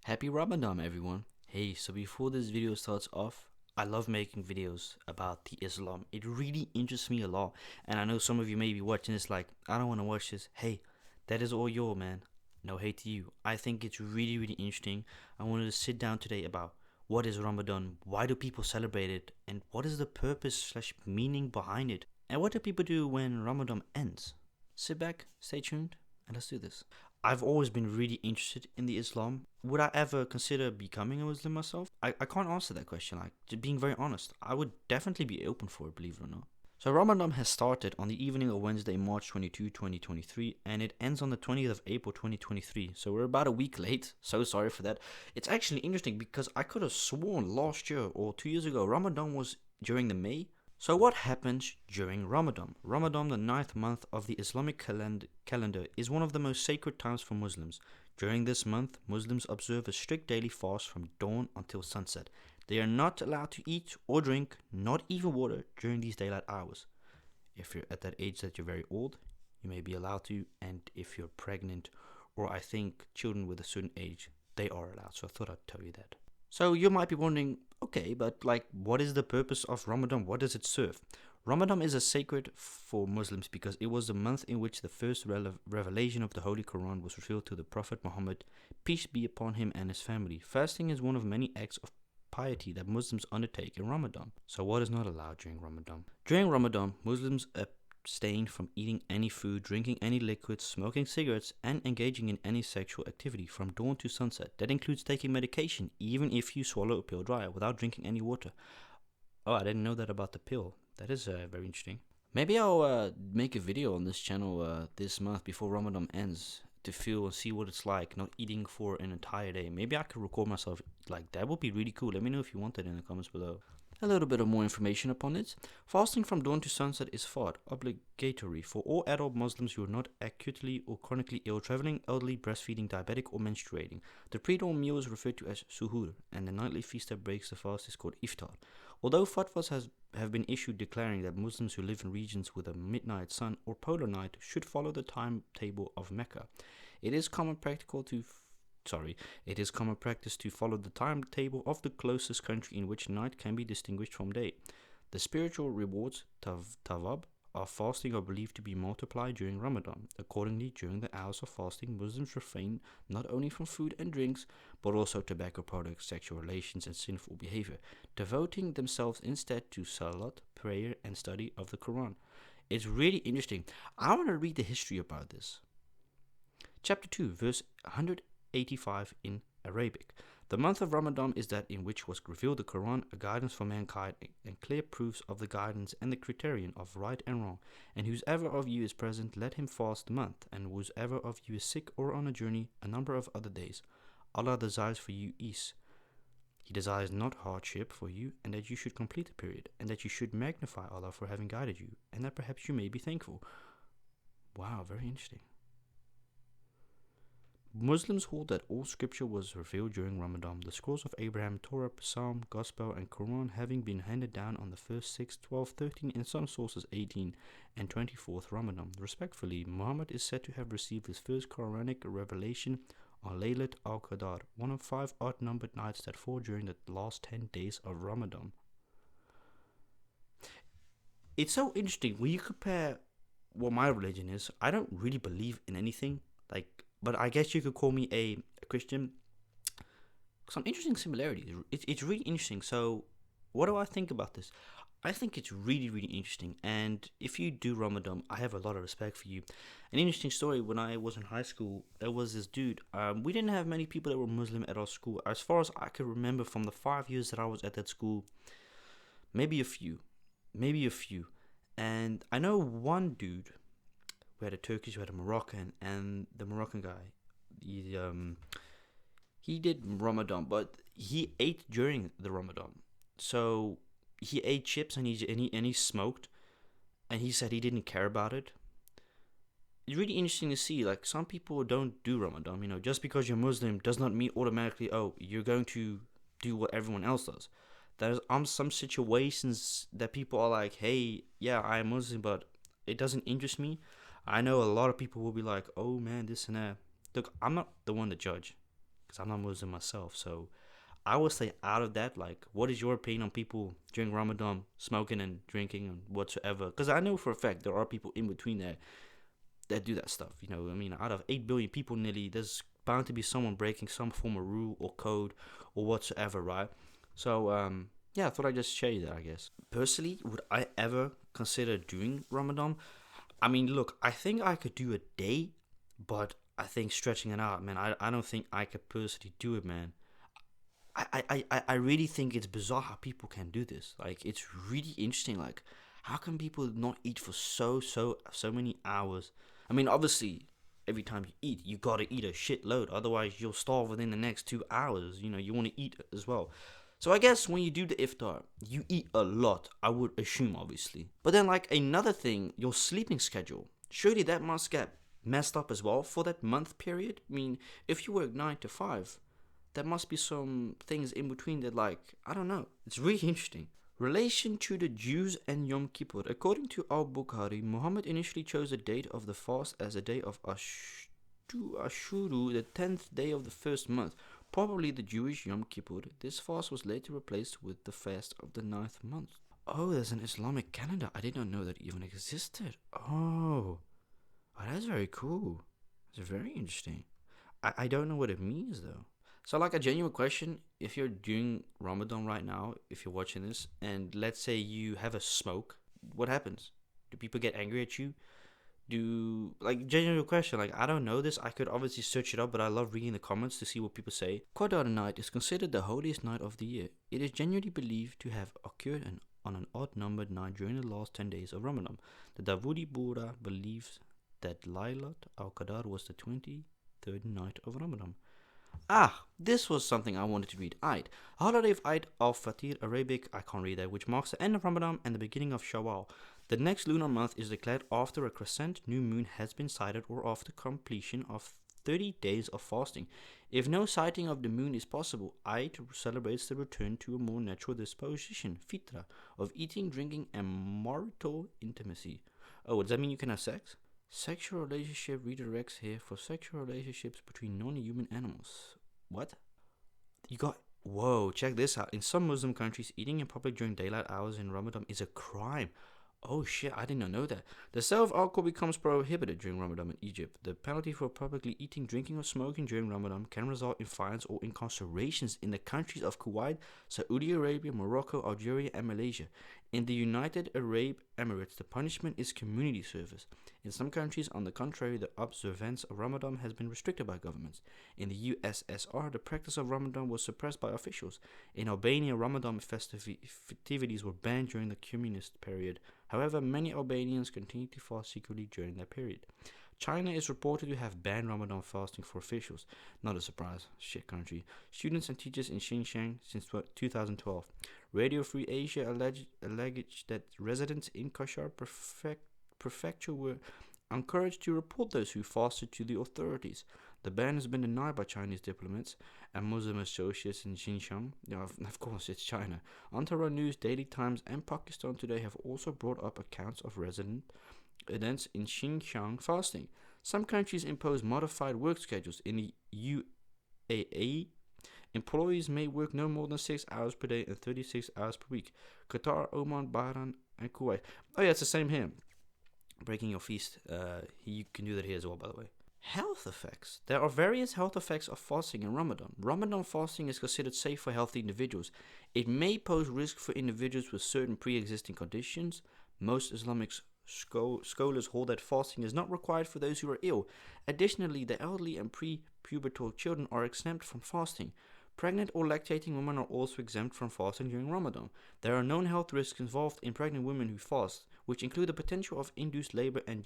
Happy Ramadan, everyone. Hey, so before this video starts off, I love making videos about the Islam. It really interests me a lot. And I know some of you may be watching this like, I don't want to watch this. Hey, that is all your man. No hate to you. I think it's really interesting. I wanted to sit down today about what is Ramadan, why do people celebrate it, and what is the purpose slash meaning behind it, and what do people do when Ramadan ends. Sit back, stay tuned, and let's do this. I've always been really interested in the Islam. Would I ever consider becoming a Muslim myself? I can't answer that question. Like, just being very honest, I would definitely be open for it, believe it or not. So Ramadan has started on the evening of Wednesday, March 22, 2023, and it ends on the 20th of April, 2023. So we're about a week late. So sorry for that. It's actually interesting because I could have sworn last year or 2 years ago Ramadan was during the May. So what happens during Ramadan? Ramadan, the ninth month of the Islamic calendar, is one of the most sacred times for Muslims. During this month, Muslims observe a strict daily fast from dawn until sunset. They are not allowed to eat or drink, not even water, during these daylight hours. If you're at that age that you're very old, you may be allowed to, and if you're pregnant, or I think children with a certain age, they are allowed. So I thought I'd tell you that. So you might be wondering, okay, but like, what is the purpose of Ramadan? What does it serve? Ramadan is a sacred for Muslims because it was the month in which the first revelation of the Holy Quran was revealed to the Prophet Muhammad, peace be upon him and his family. Fasting is one of many acts of piety that Muslims undertake in Ramadan. So what is not allowed during Ramadan? During Ramadan, Muslims abstain from eating any food, drinking any liquids, smoking cigarettes, and engaging in any sexual activity from dawn to sunset. That includes taking medication, even if you swallow a pill dry, without drinking any water. Oh, I didn't know that about the pill. That is very interesting. Maybe I'll make a video on this channel this month before Ramadan ends to feel and see what it's like not eating for an entire day. Maybe I could record myself like that. Would be really cool. Let me know if you want that in the comments below. A little bit of more information upon it. Fasting from dawn to sunset is fard, obligatory for all adult Muslims who are not acutely or chronically ill, traveling, elderly, breastfeeding, diabetic, or menstruating. The pre-dawn meal is referred to as suhoor, and the nightly feast that breaks the fast is called iftar. Although fatwas have been issued declaring that Muslims who live in regions with a midnight sun or polar night should follow the timetable of Mecca, it is common practice to follow the timetable of the closest country in which night can be distinguished from day. The spiritual rewards, tawab, of fasting are believed to be multiplied during Ramadan. Accordingly, during the hours of fasting, Muslims refrain not only from food and drinks, but also tobacco products, sexual relations, and sinful behavior, devoting themselves instead to salat, prayer, and study of the Quran. It's really interesting. I want to read the history about this. Chapter 2, verse 185 in Arabic. The month of Ramadan is that in which was revealed the Quran, a guidance for mankind, and clear proofs of the guidance and the criterion of right and wrong. And whosoever of you is present, let him fast the month, and whosoever of you is sick or on a journey, a number of other days. Allah desires for you ease. He desires not hardship for you, and that you should complete the period, and that you should magnify Allah for having guided you, and that perhaps you may be thankful. Wow, very interesting. Muslims hold that all scripture was revealed during Ramadan, the scrolls of Abraham, Torah, Psalm, Gospel, and Quran having been handed down on the 1st, 6th, 12th, 13th, in some sources 18th and 24th Ramadan. Respectfully, Muhammad is said to have received his first Quranic revelation on Laylat al-Qadr, one of 5 odd-numbered nights that fall during the last 10 days of Ramadan. It's so interesting when you compare what my religion is. I don't really believe in anything, but I guess you could call me a Christian. Some interesting similarities. It's really interesting. So, what do I think about this? I think it's really interesting. And if you do Ramadan, I have a lot of respect for you. An interesting story: when I was in high school, there was this dude. We didn't have many people that were Muslim at our school. As far as I could remember, from the 5 years that I was at that school, maybe a few. And I know one dude. We had a Turkish, we had a Moroccan, and the Moroccan guy, he did Ramadan, but he ate during the Ramadan. So he ate chips and he smoked, and he said he didn't care about it. It's really interesting to see. Like, some people don't do Ramadan. Just because you're Muslim does not mean automatically, oh, you're going to do what everyone else does. There's some situations that people are like, hey, yeah, I'm Muslim, but it doesn't interest me. I know a lot of people will be like, oh man, this and that. Look, I'm not the one to judge. because I'm not Muslim myself. So I would say out of that, like, what is your opinion on people during Ramadan smoking and drinking and whatsoever? Because I know for a fact there are people in between that do that stuff. You know, I mean, out of 8 billion people, nearly, there's bound to be someone breaking some form of rule or code or whatsoever, right? So yeah, I thought I'd just share that. I guess personally, would I ever consider doing Ramadan? I mean, look, I think I could do a day, but I think stretching it out, man, I don't think I could personally do it, man. I really think it's bizarre how people can do this. Like, it's really interesting. Like, how can people not eat for so many hours? I mean, obviously, every time you eat, you gotta eat a shitload. Otherwise, you'll starve within the next 2 hours. You know, you want to eat as well. So I guess when you do the iftar, you eat a lot. I would assume, obviously. But then, like, another thing, your sleeping schedule. Surely that must get messed up as well for that month period. I mean, if you work 9 to 5, there must be some things in between that, like, I don't know. It's really interesting. Relation to the Jews and Yom Kippur. According to al-Bukhari, Muhammad initially chose the date of the fast as the day of Ashuru, the 10th day of the first month, probably the Jewish Yom Kippur. This fast was later replaced with the fast of the ninth month. Oh, there's an Islamic calendar. I did not know that even existed. Oh, that's very cool. It's very interesting. I don't know what it means though. So, like, a genuine question: if you're doing Ramadan right now, if you're watching this, and let's say you have a smoke, what happens? Do people get angry at you? Do, like, genuine question? Like, I don't know this. I could obviously search it up, but I love reading the comments to see what people say. Qadar night is considered the holiest night of the year. It is genuinely believed to have occurred on an odd numbered night during the last 10 days of Ramadan. The Davudi Bora believes that Laylat al Qadar was the 23rd night of Ramadan. Ah, this was something I wanted to read. Eid. Holiday of Eid al-Fatir Arabic, I can't read that, which marks the end of Ramadan and the beginning of Shawwal. The next lunar month is declared after a crescent new moon has been sighted or after completion of 30 days of fasting. If no sighting of the moon is possible, Eid celebrates the return to a more natural disposition, fitra, of eating, drinking, and marital intimacy. Oh, does that mean you can have sex? Sexual relationship redirects here for sexual relationships between non-human animals. What? You got... Whoa, check this out. In some Muslim countries, eating in public during daylight hours in Ramadan is a crime. Oh shit, I did not know that. The sale of alcohol becomes prohibited during Ramadan in Egypt. The penalty for publicly eating, drinking, or smoking during Ramadan can result in fines or incarcerations in the countries of Kuwait, Saudi Arabia, Morocco, Algeria, and Malaysia. In the United Arab Emirates, the punishment is community service. In some countries, on the contrary, the observance of Ramadan has been restricted by governments. In the USSR, the practice of Ramadan was suppressed by officials. In Albania, Ramadan festivities were banned during the communist period. However, many Albanians continued to fast secretly during that period. China is reported to have banned Ramadan fasting for officials. Not a surprise, shit country. Students and teachers in Xinjiang since 2012. Radio Free Asia alleged that residents in Kashgar prefecture were encouraged to report those who fasted to the authorities. The ban has been denied by Chinese diplomats and Muslim associates in Xinjiang. Of course, it's China. Antara News, Daily Times, and Pakistan Today have also brought up accounts of residents in Xinjiang fasting. Some countries impose modified work schedules. In the UAE, employees may work no more than 6 hours per day and 36 hours per week. Qatar, Oman, Bahrain, and Kuwait. Oh yeah, it's the same here. Breaking your feast. You can do that here as well, by the way. Health effects. There are various health effects of fasting in Ramadan. Ramadan fasting is considered safe for healthy individuals. It may pose risk for individuals with certain pre-existing conditions. Most Islamic scholars hold that fasting is not required for those who are ill. Additionally, the elderly and pre-pubertal children are exempt from fasting. Pregnant or lactating women are also exempt from fasting during Ramadan. There are known health risks involved in pregnant women who fast, which include the potential of induced labor and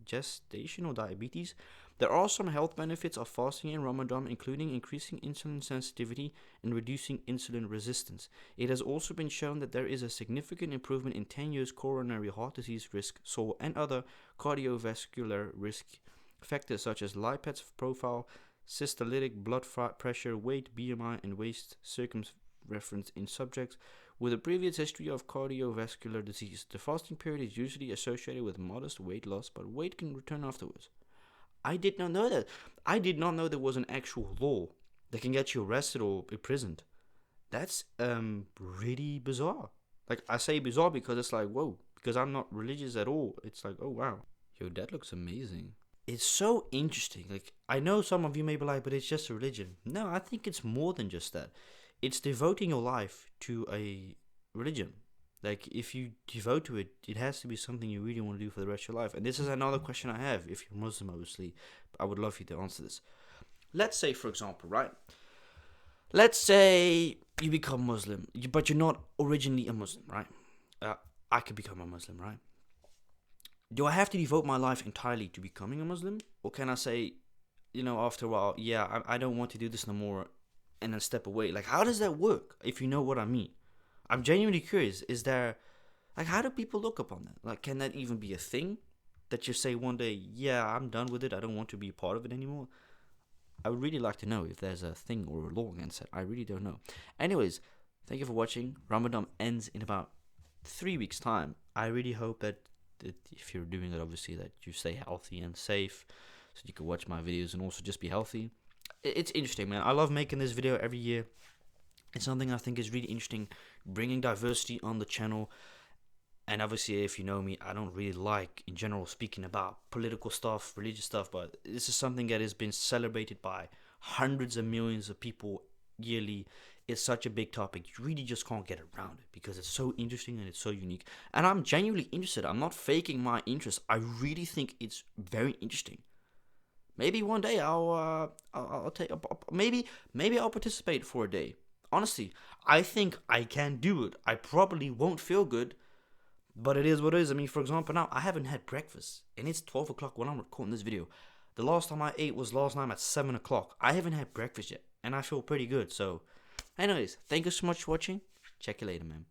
gestational diabetes. There are some health benefits of fasting in Ramadan, including increasing insulin sensitivity and reducing insulin resistance. It has also been shown that there is a significant improvement in 10 years coronary heart disease risk, and other cardiovascular risk factors such as lipid profile, systolic blood pressure, weight, BMI, and waist circumference in subjects with a previous history of cardiovascular disease. The fasting period is usually associated with modest weight loss, but weight can return afterwards. I did not know that. I did not know there was an actual law that can get you arrested or imprisoned. That's really bizarre. Like, I say bizarre because it's like, whoa, because I'm not religious at all. It's like, oh wow, yo, that looks amazing. It's so interesting. Like, I know some of you may be like, but it's just a religion. No, I think it's more than just that. It's devoting your life to a religion. Like, if you devote to it, it has to be something you really want to do for the rest of your life. And this is another question I have. If you're Muslim, obviously, I would love you to answer this. Let's say, for example, right? Let's say you become Muslim, but you're not originally a Muslim, right? Uh, I could become a Muslim, right? Do I have to devote my life entirely to becoming a Muslim? Or can I say, after a while, yeah, I don't want to do this no more, and then step away? Like, how does that work, if you know what I mean? I'm genuinely curious. Is there, like, how do people look upon that? Like, can that even be a thing? That you say one day, yeah, I'm done with it, I don't want to be a part of it anymore? I would really like to know if there's a thing or a law against it. I really don't know. Anyways, thank you for watching. Ramadan ends in about 3 weeks' time. I really hope that if you're doing it, obviously, that you stay healthy and safe, so you can watch my videos and also just be healthy. It's interesting, man. I love making this video every year. It's something I think is really interesting, bringing diversity on the channel. And obviously, if you know me, I don't really like, in general, speaking about political stuff, religious stuff, but this is something that has been celebrated by hundreds of millions of people yearly. It's such a big topic. You really just can't get around it because it's so interesting and it's so unique. And I'm genuinely interested. I'm not faking my interest. I really think it's very interesting. Maybe one day I'll take maybe I'll participate for a day. Honestly, I think I can do it. I probably won't feel good, but it is what it is. I mean, for example, now I haven't had breakfast, and it's 12 o'clock when I'm recording this video. The last time I ate was last night at 7 o'clock. I haven't had breakfast yet, and I feel pretty good. So, anyways, thank you so much for watching. Check you later, man.